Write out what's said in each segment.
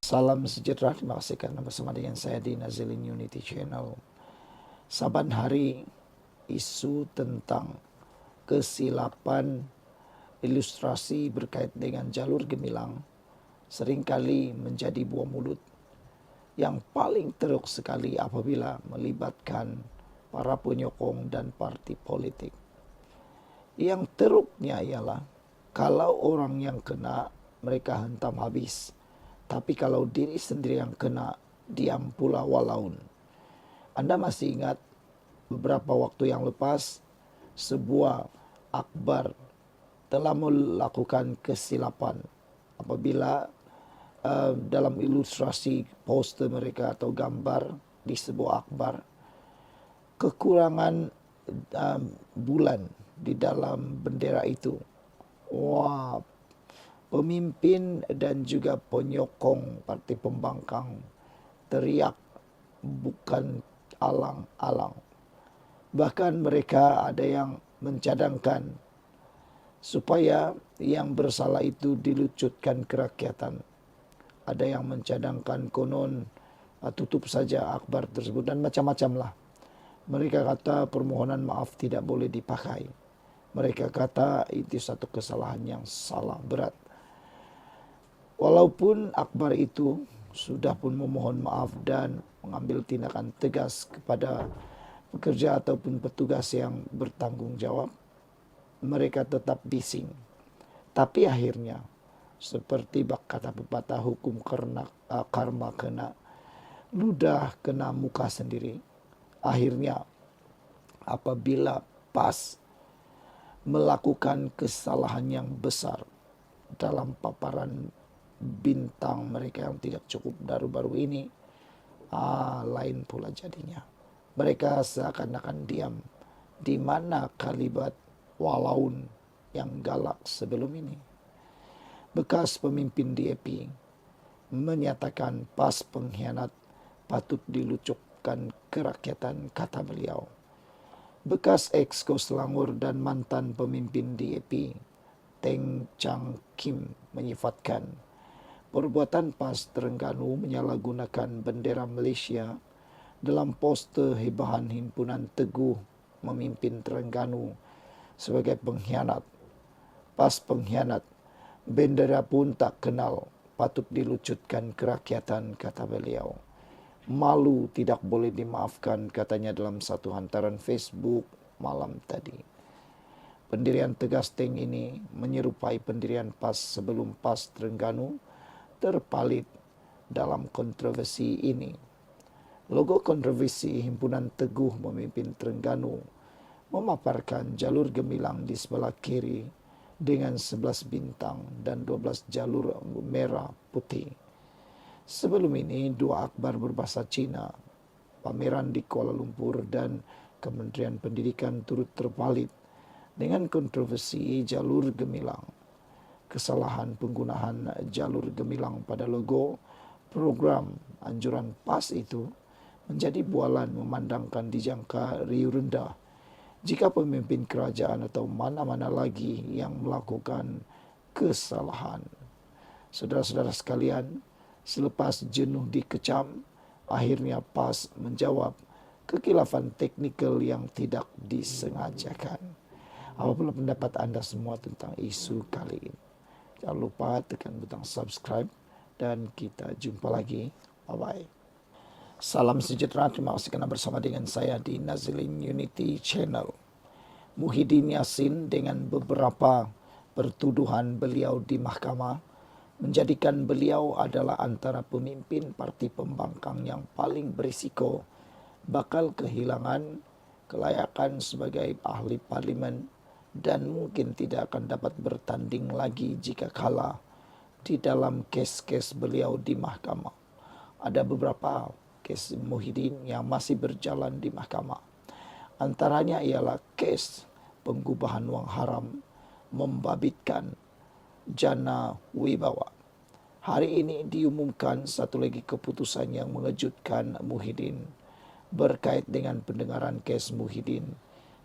Salam sejahtera, terima kasih karena bersama dengan saya di Nazilin Unity Channel. Saban hari isu tentang kesilapan ilustrasi berkait dengan jalur gemilang seringkali menjadi buah mulut yang paling teruk sekali apabila melibatkan para penyokong dan parti politik. Yang teruknya ialah kalau orang yang kena mereka hentam habis. Tapi kalau diri sendiri yang kena, diam pula walaun. Anda masih ingat beberapa waktu yang lepas, sebuah akbar telah melakukan kesilapan apabila dalam ilustrasi poster mereka atau gambar di sebuah akbar, kekurangan bulan di dalam bendera itu. Wah, pemimpin dan juga penyokong parti pembangkang teriak bukan alang-alang. Bahkan mereka ada yang mencadangkan supaya yang bersalah itu dilucutkan kerakyatan. Ada yang mencadangkan konon tutup saja akbar tersebut dan macam-macam lah. Mereka kata permohonan maaf tidak boleh dipakai. Mereka kata itu satu kesalahan yang salah berat. Walaupun akbar itu sudah pun memohon maaf dan mengambil tindakan tegas kepada pekerja ataupun petugas yang bertanggung jawab, mereka tetap bising. Tapi akhirnya, seperti kata pepatah hukum karma kena, ludah kena muka sendiri. Akhirnya, apabila pas melakukan kesalahan yang besar dalam paparan bintang mereka yang tidak cukup baru-baru ini, lain pula jadinya. Mereka seakan-akan diam. Di mana kalimat walaun yang galak sebelum ini? Bekas pemimpin DAP menyatakan pas pengkhianat patut dilucupkan kerakyatan, kata beliau. Bekas Exco Selangor dan mantan pemimpin DAP Teng Chang Kim menyifatkan perbuatan PAS Terengganu menyalahgunakan bendera Malaysia dalam poster hebahan himpunan Teguh memimpin Terengganu sebagai pengkhianat. PAS pengkhianat, bendera pun tak kenal, patut dilucutkan kerakyatan, kata beliau. Malu tidak boleh dimaafkan, katanya dalam satu hantaran Facebook malam tadi. Pendirian tegas Teng ini menyerupai pendirian PAS sebelum PAS Terengganu terpalit dalam kontroversi ini. Logo kontroversi himpunan Teguh memimpin Terengganu memaparkan jalur gemilang di sebelah kiri dengan 11 bintang dan 12 jalur merah putih. Sebelum ini, dua akbar berbahasa Cina, pameran di Kuala Lumpur dan Kementerian Pendidikan turut terpalit dengan kontroversi jalur gemilang. Kesalahan penggunaan jalur gemilang pada logo program anjuran PAS itu menjadi bualan memandangkan dijangka riuh rendah jika pemimpin kerajaan atau mana-mana lagi yang melakukan kesalahan. Saudara-saudara sekalian, selepas jenuh dikecam, akhirnya PAS menjawab kekilafan teknikal yang tidak disengajakan. Apabila pendapat anda semua tentang isu kali ini, jangan lupa tekan butang subscribe dan kita jumpa lagi. Bye-bye. Salam sejahtera, terima kasih kerana bersama dengan saya di Nazilin Unity Channel. Muhyiddin Yassin dengan beberapa pertuduhan beliau di mahkamah menjadikan beliau adalah antara pemimpin parti pembangkang yang paling berisiko bakal kehilangan kelayakan sebagai ahli parlimen dan mungkin tidak akan dapat bertanding lagi jika kalah di dalam kes-kes beliau di mahkamah. Ada beberapa kes Muhyiddin yang masih berjalan di mahkamah. Antaranya ialah kes penggubahan wang haram membabitkan jana wibawa. Hari ini diumumkan satu lagi keputusan yang mengejutkan Muhyiddin berkait dengan pendengaran kes Muhyiddin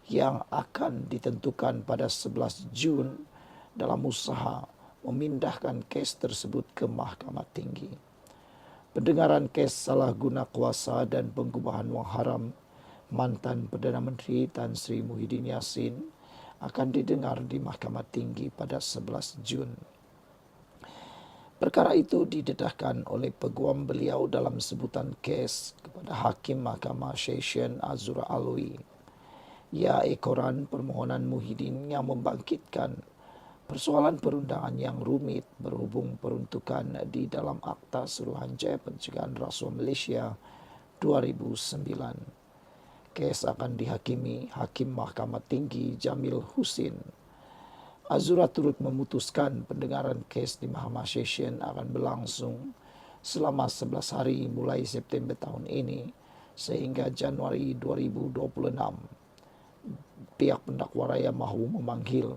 yang akan ditentukan pada 11 Jun dalam usaha memindahkan kes tersebut ke Mahkamah Tinggi. Pendengaran kes salah guna kuasa dan pengubahan wang haram mantan Perdana Menteri Tan Sri Muhyiddin Yassin akan didengar di Mahkamah Tinggi pada 11 Jun. Perkara itu didedahkan oleh peguam beliau dalam sebutan kes kepada Hakim Mahkamah Session Azura Alwi. Ia ekoran permohonan Muhyiddin yang membangkitkan persoalan perundangan yang rumit berhubung peruntukan di dalam Akta Suruhanjaya Pencegahan Rasuah Malaysia 2009. Kes akan dihakimi Hakim Mahkamah Tinggi Jamil Husin. Azura turut memutuskan pendengaran kes di Mahkamah Session akan berlangsung selama 11 hari mulai September tahun ini sehingga Januari 2026. Pihak pendakwa raya mahu memanggil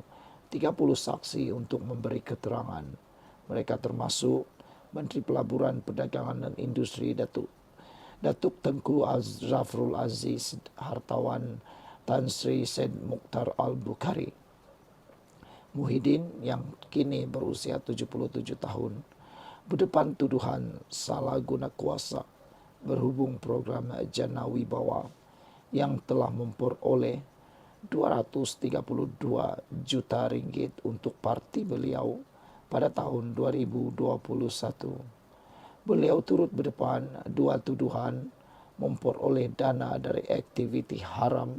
30 saksi untuk memberi keterangan. Mereka termasuk Menteri Pelaburan, Perdagangan dan Industri Datuk Tengku Zafrul Aziz, Hartawan Tan Sri Syed Mukhtar Al-Bukhari. Muhyiddin yang kini berusia 77 tahun berdepan tuduhan salah guna kuasa berhubung program Jana Wibawa yang telah memperoleh 232 juta ringgit untuk parti beliau pada tahun 2021. Beliau turut berdepan dua tuduhan memperoleh dana dari aktiviti haram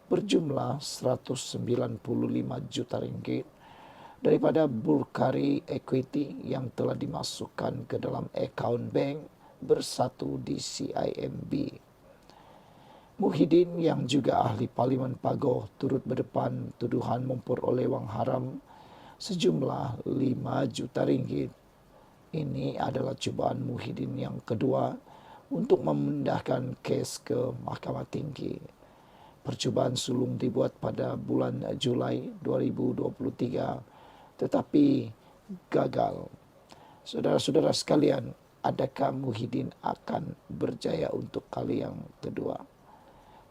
berjumlah 195 juta ringgit daripada Burkari Equity yang telah dimasukkan ke dalam akaun bank bersatu di CIMB. Muhyiddin yang juga ahli Parlimen Pagoh turut berdepan tuduhan memperoleh wang haram sejumlah 5 juta ringgit. Ini adalah cubaan Muhyiddin yang kedua untuk memindahkan kes ke Mahkamah Tinggi. Percubaan sulung dibuat pada bulan Julai 2023 tetapi gagal. Saudara-saudara sekalian, adakah Muhyiddin akan berjaya untuk kali yang kedua?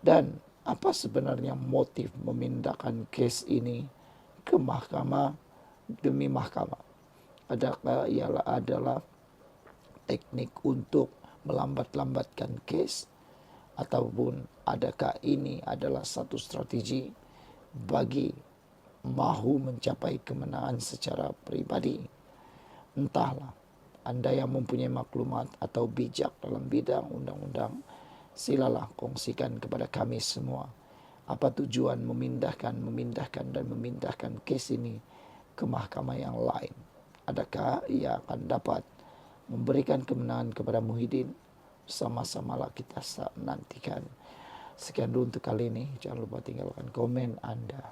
Dan apa sebenarnya motif memindahkan kes ini ke mahkamah demi mahkamah? Adakah ialah adalah teknik untuk melambat-lambatkan kes, ataupun adakah ini adalah satu strategi bagi mahu mencapai kemenangan secara pribadi? Entahlah, anda yang mempunyai maklumat atau bijak dalam bidang undang-undang, silalah kongsikan kepada kami semua apa tujuan memindahkan kes ini ke mahkamah yang lain. Adakah ia akan dapat memberikan kemenangan kepada Muhyiddin? Sama-samalah kita nantikan. Sekian dulu untuk kali ini. Jangan lupa tinggalkan komen Anda.